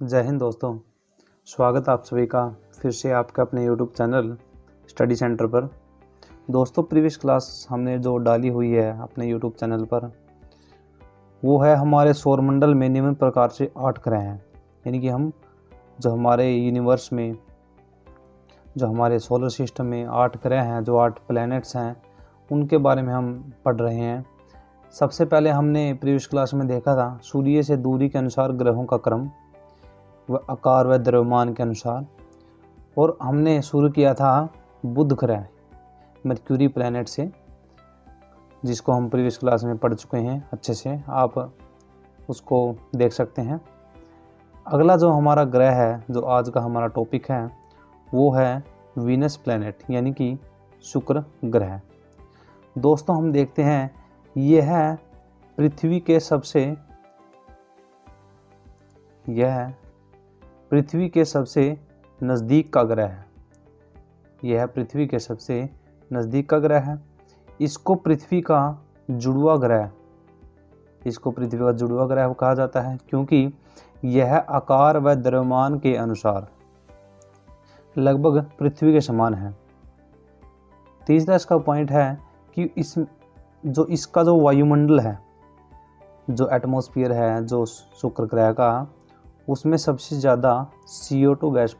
जय हिंद दोस्तों। स्वागत आप सभी का फिर से आपके अपने यूट्यूब चैनल स्टडी सेंटर पर। दोस्तों, प्रीवियस क्लास हमने जो डाली हुई है अपने यूट्यूब चैनल पर वो है हमारे सौरमंडल में निम्न प्रकार से 8 ग्रह हैं। यानी कि हम जो हमारे यूनिवर्स में, जो हमारे सोलर सिस्टम में 8 ग्रह हैं, जो 8 प्लैनेट्स हैं, उनके बारे में हम पढ़ रहे हैं। सबसे पहले हमने प्रीवियस क्लास में देखा था सूर्य से दूरी के अनुसार ग्रहों का क्रम व आकार व द्रव्यमान के अनुसार, और हमने शुरू किया था बुध ग्रह मर्क्यूरी प्लैनेट से, जिसको हम प्रीवियस क्लास में पढ़ चुके हैं अच्छे से, आप उसको देख सकते हैं। अगला जो हमारा ग्रह है, जो आज का हमारा टॉपिक है, वो है वीनस प्लैनेट यानी कि शुक्र ग्रह। दोस्तों, हम देखते हैं यह है पृथ्वी के सबसे नज़दीक का ग्रह है। यह पृथ्वी के सबसे नज़दीक का ग्रह है। इसको पृथ्वी का जुड़वा ग्रह कहा जाता है, क्योंकि यह आकार व द्रव्यमान के अनुसार लगभग पृथ्वी के समान है। तीसरा इसका पॉइंट है कि इसका जो वायुमंडल है, जो एटमॉस्फेयर है जो शुक्र ग्रह का, उसमें सबसे ज़्यादा CO2 गैस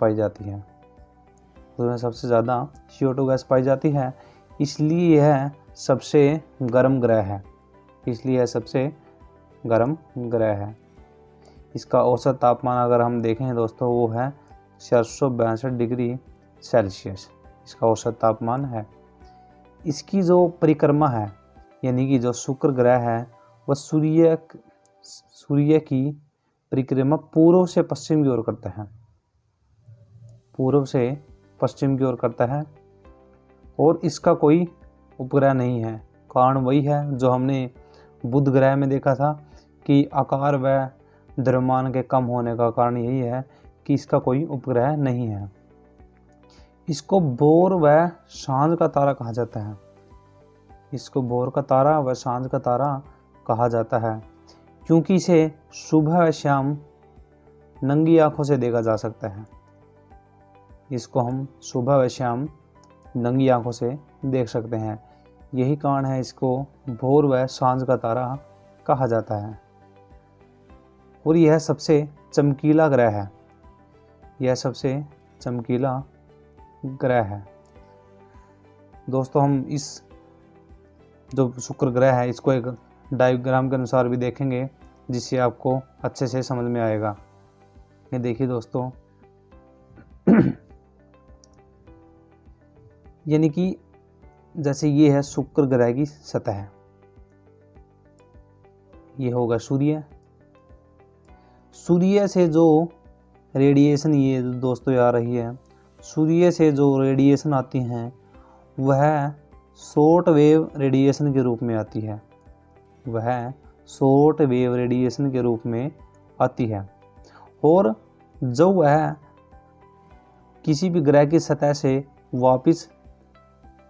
पाई जाती है। इसलिए यह सबसे गर्म ग्रह है। इसका औसत तापमान अगर हम देखें दोस्तों, वो है 462 डिग्री सेल्सियस। इसका औसत तापमान है। इसकी जो परिक्रमा है, यानी कि जो शुक्र ग्रह है, वह सूर्य की परिक्रमा पूर्व से पश्चिम की ओर करता है और इसका कोई उपग्रह नहीं है। कारण वही है जो हमने बुध ग्रह में देखा था कि आकार व द्रव्यमान के कम होने का कारण यही है कि इसका कोई उपग्रह नहीं है। इसको भोर व सांझ का तारा कहा जाता है, क्योंकि इसे सुबह व शाम नंगी आंखों से देखा जा सकता है। इसको हम सुबह व शाम नंगी आंखों से देख सकते हैं। यही कारण है इसको भोर व सांझ का तारा कहा जाता है। और यह सबसे चमकीला ग्रह है। दोस्तों, हम इस जो शुक्र ग्रह है, इसको एक डायग्राम के अनुसार भी देखेंगे, जिससे आपको अच्छे से समझ में आएगा। ये देखिए दोस्तों, यानी कि जैसे ये है शुक्र ग्रह की सतह, ये होगा सूर्य से जो रेडिएशन ये दोस्तों आ रही है, सूर्य से जो रेडिएशन आती हैं वह शॉर्ट वेव रेडिएशन के रूप में आती है। और जब वह किसी भी ग्रह की सतह से वापस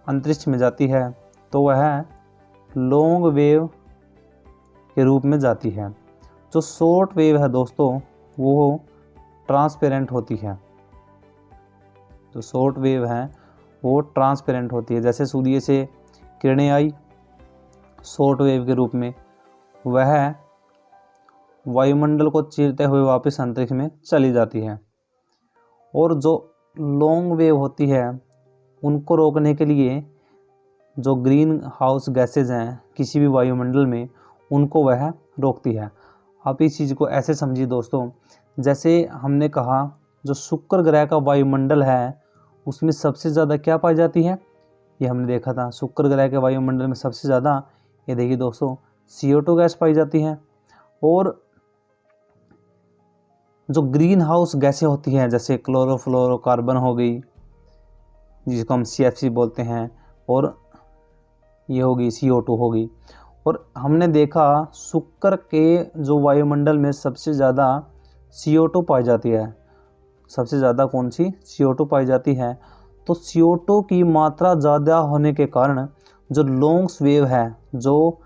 अंतरिक्ष में जाती है तो वह लॉन्ग वेव के रूप में जाती है। जो शॉर्ट वेव है दोस्तों, वो ट्रांसपेरेंट होती है। जैसे सूर्य से किरणें आई शॉर्ट वेव के रूप में, वह वायुमंडल को चीरते हुए वापस अंतरिक्ष में चली जाती है। और जो लॉन्ग वेव होती है, उनको रोकने के लिए जो ग्रीन हाउस गैसेज हैं किसी भी वायुमंडल में, उनको वह रोकती है। आप इस चीज़ को ऐसे समझिए दोस्तों, जैसे हमने कहा जो शुक्र ग्रह का वायुमंडल है, उसमें सबसे ज़्यादा क्या पाई जाती है, ये हमने देखा था। शुक्र ग्रह के वायुमंडल में सबसे ज़्यादा, ये देखिए दोस्तों, CO2 गैस पाई जाती है। और जो ग्रीन हाउस गैसें होती हैं, जैसे क्लोरोफ्लोरोकार्बन हो गई, जिसको हम CFC बोलते हैं, और ये होगी CO2 होगी। और हमने देखा शुक्र के जो वायुमंडल में सबसे ज़्यादा CO2 पाई जाती है। सबसे ज़्यादा कौन सी CO2 पाई जाती है? तो CO2 की मात्रा ज़्यादा होने के कारण जो लॉन्ग वेव है जो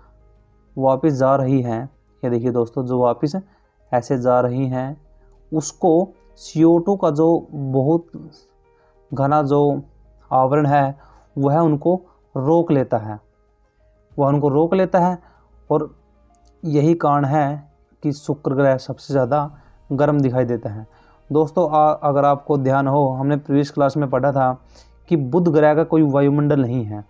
वापस जा रही हैं, ये देखिए दोस्तों, जो वापस ऐसे जा रही हैं, उसको CO2 का जो बहुत घना जो आवरण है वह उनको रोक लेता है, और यही कारण है कि शुक्र ग्रह सबसे ज़्यादा गर्म दिखाई देता है। दोस्तों अगर आपको ध्यान हो, हमने प्रीवियस क्लास में पढ़ा था कि बुध ग्रह का कोई वायुमंडल नहीं है।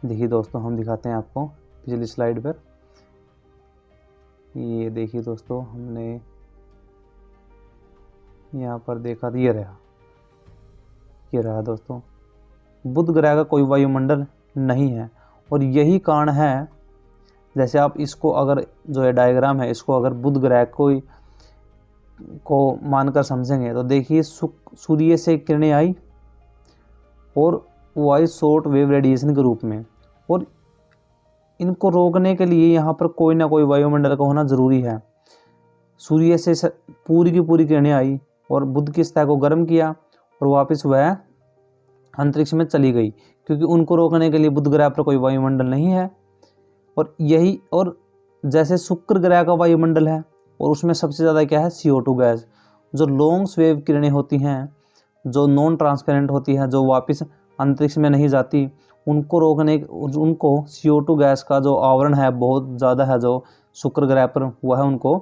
देखिए दोस्तों, हम दिखाते हैं आपको पिछली स्लाइड पर। ये देखिए दोस्तों, हमने यहाँ पर देखा था, ये रहा दोस्तों, बुध ग्रह का कोई वायुमंडल नहीं है। और यही कारण है, जैसे आप इसको अगर जो है डायग्राम है, इसको अगर बुध ग्रह को मानकर समझेंगे तो देखिए सूर्य से किरणें आई और वो आई शॉर्ट वेव रेडिएशन के रूप में, और इनको रोकने के लिए यहाँ पर कोई ना कोई वायुमंडल का होना ज़रूरी है। सूर्य से पूरी की पूरी किरणें आई और बुध की सतह को गर्म किया और वापस वह अंतरिक्ष में चली गई, क्योंकि उनको रोकने के लिए बुध ग्रह पर कोई वायुमंडल नहीं है। और जैसे शुक्र ग्रह का वायुमंडल है और उसमें सबसे ज़्यादा क्या है, CO2 गैस, जो लॉन्ग वेव किरणें होती हैं, जो नॉन ट्रांसपेरेंट होती हैं, जो वापस अंतरिक्ष में नहीं जाती, उनको CO2 गैस का जो आवरण है बहुत ज़्यादा है जो शुक्र ग्रह पर, वह उनको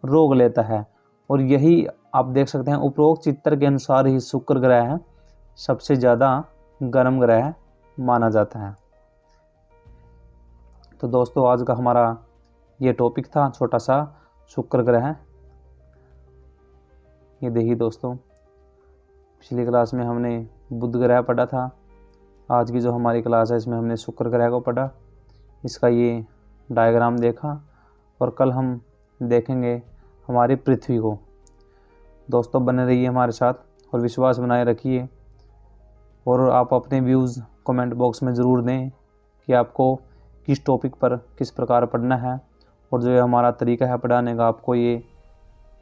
रोक लेता है। और यही आप देख सकते हैं, उपरोक्त चित्र के अनुसार ही शुक्र ग्रह सबसे ज़्यादा गर्म ग्रह माना जाता है। तो दोस्तों आज का हमारा ये टॉपिक था, छोटा सा शुक्र ग्रह। ये देखिए दोस्तों, पिछली क्लास में हमने बुध ग्रह पढ़ा था, आज की जो हमारी क्लास है इसमें हमने शुक्र ग्रह को पढ़ा, इसका ये डायग्राम देखा, और कल हम देखेंगे हमारी पृथ्वी को। दोस्तों बने रहिए हमारे साथ और विश्वास बनाए रखिए, और आप अपने व्यूज़ कमेंट बॉक्स में ज़रूर दें कि आपको किस टॉपिक पर किस प्रकार पढ़ना है, और जो ये हमारा तरीका है पढ़ाने का आपको ये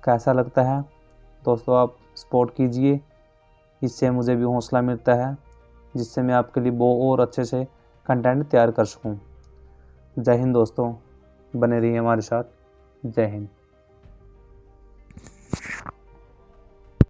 कैसा लगता है। दोस्तों आप सपोर्ट कीजिए, इससे मुझे भी हौसला मिलता है, जिससे मैं आपके लिए बहुत और अच्छे से कंटेंट तैयार कर सकूं। जय हिंद दोस्तों, बने रहिए हमारे साथ। जय हिंद।